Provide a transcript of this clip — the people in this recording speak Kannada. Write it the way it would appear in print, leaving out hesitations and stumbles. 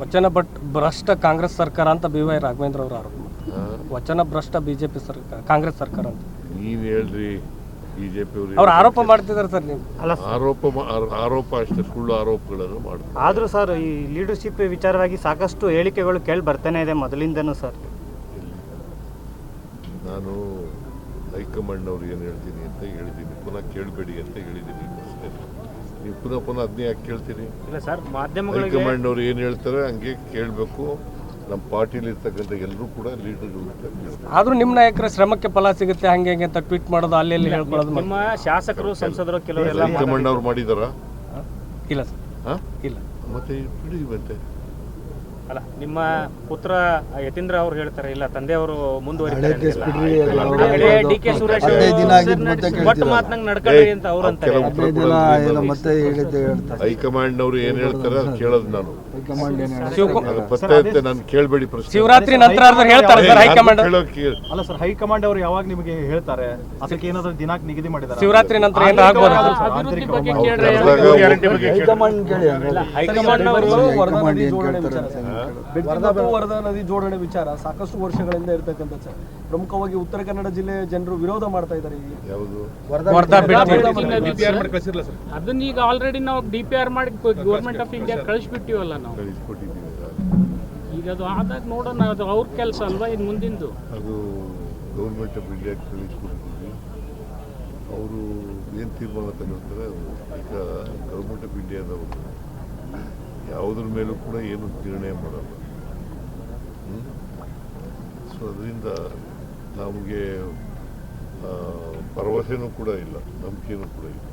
ವಚನ ಭ್ರಷ್ಟ ಕಾಂಗ್ರೆಸ್ ಸರ್ಕಾರ ಅಂತ ಬಿ ವೈ ರಾಘವೇಂದ್ರ ಅವರು ಆರೋಪ ಮಾಡ್ತಾರೆ. ವಚನ ಭ್ರಷ್ಟ ಬಿಜೆಪಿ ಸರ್ಕಾರ ಕಾಂಗ್ರೆಸ್ ಸರ್ಕಾರ ಅಂತ ನೀನು ಹೇಳ್ರಿ. ಬಿಜೆಪಿ ಅವ್ರು ಆರೋಪ ಮಾಡ್ತಿದ್ದಾರೆ ಸರ್. ನೀವು ಆರೋಪ ಅಷ್ಟೇ, ಸುಳ್ಳು ಆರೋಪಗಳನ್ನು ಮಾಡ್ತಾರೆ. ಆದರೂ ಸರ್ ಈ ಲೀಡರ್ಶಿಪ್ ವಿಚಾರವಾಗಿ ಸಾಕಷ್ಟು ಹೇಳಿಕೆಗಳು ಕೇಳಿ ಬರ್ತಾನೆ ಇದೆ ಮೊದಲಿಂದನೂ ಸರ್. ನಾನು ಹೈಕಮಾಂಡ್ ಅವ್ರು ಏನು ಹೇಳ್ತೀನಿ ಅಂತ ಹೇಳಿದ್ದೀನಿ, ಪುನಃ ಕೇಳಬೇಡಿ ಅಂತ ಹೇಳಿದ್ದೀನಿ. ಅಷ್ಟೇ. ನೀವು ಪುನಃ ಅದನ್ನೇ ಯಾಕೆ ಕೇಳ್ತೀರಿ? ಇಲ್ಲ ಸರ್, ಮಾಧ್ಯಮಗಳಿಗೆ ಹೈಕಮಾಂಡ್ ಅವ್ರು ಏನು ಹೇಳ್ತಾರೆ ಹಂಗೆ ಕೇಳಬೇಕು. ನಮ್ಮ ಪಾರ್ಟಿಲಿ ಇರ್ತಕ್ಕಂಥ ಎಲ್ಲರೂ ಕೂಡ ಲೀಡರ್ಗಳು. ಆದ್ರೂ ನಿಮ್ಮ ನಾಯಕರ ಶ್ರಮಕ್ಕೆ ಫಲ ಸಿಗುತ್ತೆ ಹಂಗೆ ಹಂಗೆ ಅಂತ ಟ್ವೀಟ್ ಮಾಡೋದು, ಅಲ್ಲಿ ಹೇಳ್ಕೊಳ್ಳೋದು. ನಿಮ್ಮ ಶಾಸಕರು ಸಂಸದರು ಕೆಲವರೆಲ್ಲ ಹೈಕಮಾಂಡ್ ಅವ್ರು ಮಾಡಿದಾರಾ? ಇಲ್ಲ ಸರ್, ಇಲ್ಲ. ಮತ್ತೆ ಬಿಡಿ. ಮತ್ತೆ ಅಲ್ಲ, ನಿಮ್ಮ ಪುತ್ರ ಯತೀಂದ್ರ ಅವ್ರು ಹೇಳ್ತಾರೆ ಇಲ್ಲ ತಂದೆಯವರು ಮುಂದುವರಿತಾರೆ ಡಿ ಕೆ ಸುರೇಶ್ ಒಟ್ಟು ಮಾತನಾಗ ನಡ್ಕೊಳ್ಳಿ ಅಂತ ಅವ್ರು ಅಂತಾರೆ. ಹೈಕಮಾಂಡ್ ಅವರು ಏನ್ ಹೇಳ್ತಾರೆ ಅದು ಕೇಳೋದು ನಾನು. ನಾನು ಕೇಳಬೇಡಿ ಪ್ರಶ್ನೆ. ಶಿವರಾತ್ರಿ ನಂತರ ಹೇಳ್ತಾರೆ ಸರ್ ಹೈಕಮಾಂಡ್. ಅಲ್ಲ ಸರ್, ಹೈಕಮಾಂಡ್ ಅವರು ಯಾವಾಗ ನಿಮಗೆ ಹೇಳ್ತಾರೆ? ಅದಕ್ಕೆ ಏನಾದ್ರು ದಿನಾಂಕ ನಿಗದಿ ಮಾಡಿದ್ದಾರೆ? ಶಿವರಾತ್ರಿ ನಂತರ ಏನಾದ್ರು ಆಗ್ಬೋದು? ಹೈಕಮಾಂಡ್ ಅವರು ವರದಾ ನದಿ ಜೋಡಣೆ ವಿಚಾರ ಸಾಕಷ್ಟು ವರ್ಷಗಳಿಂದ ಇರ್ತಕ್ಕಂಥ ಸರ್. ಪ್ರಮುಖವಾಗಿ ಉತ್ತರ ಕನ್ನಡ ಜಿಲ್ಲೆಯ ಜನರು ವಿರೋಧ ಮಾಡ್ತಾ ಇದ್ದಾರೆ. ಅದನ್ನ ಈಗ ಆಲ್ರೆಡಿ ನಾವು DPR ಮಾಡಿ ಗೌರ್ಮೆಂಟ್ ಆಫ್ ಇಂಡಿಯಾ ಕಳಿಸ್ಬಿಟ್ಟಿವಲ್ಲ ನಾವು. ಈಗ ಅದು ಆದಾಗ ನೋಡೋಣ, ಅದು ಅವ್ರ ಕೆಲಸ ಅಲ್ವಾ ಇನ್ನು ಮುಂದಿಂದು. ಅದು ಗೌರ್ಮೆಂಟ್ ಆಫ್ ಇಂಡಿಯಾ ಕಳಿಸ್ಕೊಡ್ತೀವಿ. ಅವರು ಏನು ತೀರ್ಮಾನ ತಗೊಳ್ತಾರೆ. ಈಗ ಗೌರ್ಮೆಂಟ್ ಆಫ್ ಇಂಡಿಯಾದವರು ಯಾವುದ್ರ ಮೇಲೂ ಕೂಡ ಏನು ನಿರ್ಣಯ ಮಾಡಲ್ಲ. ಸೊ ಅದರಿಂದ ನಮಗೆ ಭರವಸೆನೂ ಕೂಡ ಇಲ್ಲ, ನಂಬಿಕೆನೂ ಕೂಡ ಇಲ್ಲ.